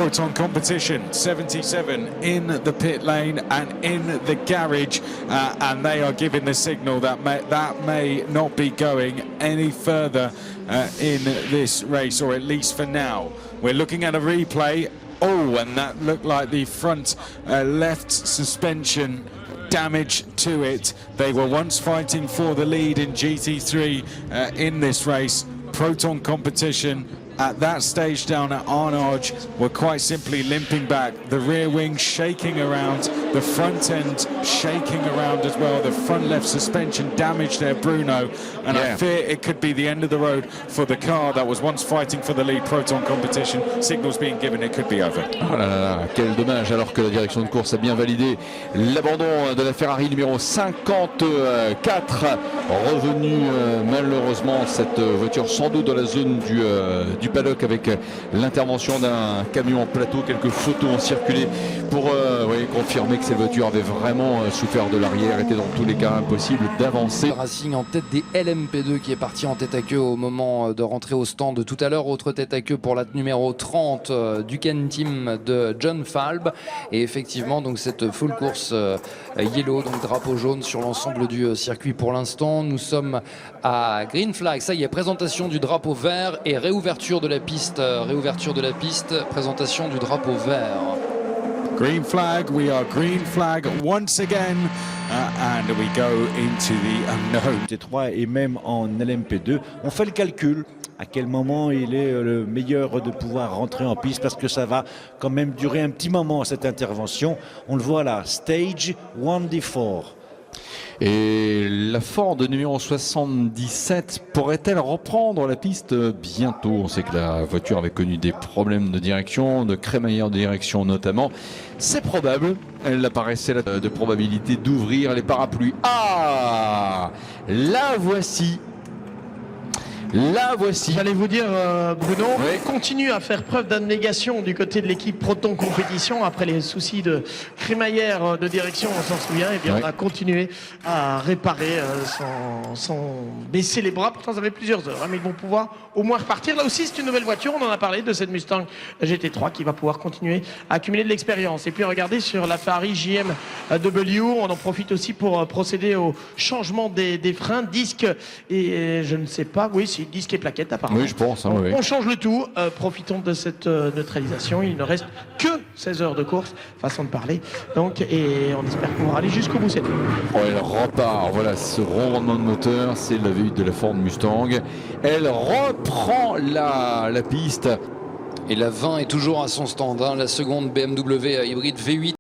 Proton Competition 77 in the pit lane and in the garage, and they are giving the signal that may not be going any further in this race, or at least for now. We're looking at a replay. Oh, and that looked like the front left suspension damage to it. They were once fighting for the lead in GT3 in this race. Proton Competition at that stage down at Arnage were quite simply limping back. The rear wing shaking around, the front end shaking around as well. The front left suspension damaged there, Bruno, and I fear it could be the end of the road for the car that was once fighting for the lead. Proton Competition, signals being given, it could be over. Oh là là, quel dommage, alors que la direction de course a bien validé l'abandon de la Ferrari numéro 54. Revenu malheureusement cette voiture sans doute dans la zone du paddock avec l'intervention d'un camion en plateau. Quelques photos ont circulé pour confirmer que cette voiture avait vraiment souffert de l'arrière. Était dans tous les cas impossible d'avancer. Racing en tête des LMP2 qui est parti en tête à queue au moment de rentrer au stand tout à l'heure. Autre tête à queue pour la numéro 30 du Ken Team de John Falb. Et effectivement donc cette full course yellow, donc drapeau jaune sur l'ensemble du circuit pour l'instant. Nous sommes à Green Flag, ça y est, présentation du drapeau vert et réouverture de la piste, présentation du drapeau vert. Green flag, we are green flag once again, and we go into the unknown. T3 et même en LMP2, on fait le calcul à quel moment il est le meilleur de pouvoir rentrer en piste, parce que ça va quand même durer un petit moment cette intervention. On le voit là, stage 1D4. Et la Ford numéro 77 pourrait-elle reprendre la piste bientôt? On sait que la voiture avait connu des problèmes de direction, de crémaillère de direction notamment. C'est probable, elle apparaissait là de probabilité d'ouvrir les parapluies. Ah, la voici. La voici. J'allais vous dire, Bruno, continue à faire preuve d'abnégation du côté de l'équipe Proton Competition après les soucis de crémaillère de direction, on s'en souvient. Et bien on a continué à réparer sans baisser les bras. Pourtant, ça fait plusieurs heures, mais ils vont pouvoir au moins repartir. Là aussi, c'est une nouvelle voiture. On en a parlé de cette Mustang GT3 qui va pouvoir continuer à accumuler de l'expérience. Et puis, regardez sur la Ferrari JMW, on en profite aussi pour procéder au changement des freins, disques et je ne sais pas, oui, c'est disque et plaquettes apparemment. Oui, je pense. Hein, on change le tout. Profitons de cette neutralisation. Il ne reste que 16 heures de course, façon de parler. Donc, et on espère pouvoir aller jusqu'au bout cette fois. Oh, elle repart. Voilà, ce ronronnement de moteur, c'est la V8 de la Ford Mustang. Elle reprend la piste. Et la 20 est toujours à son stand, hein, la seconde BMW hybride V8.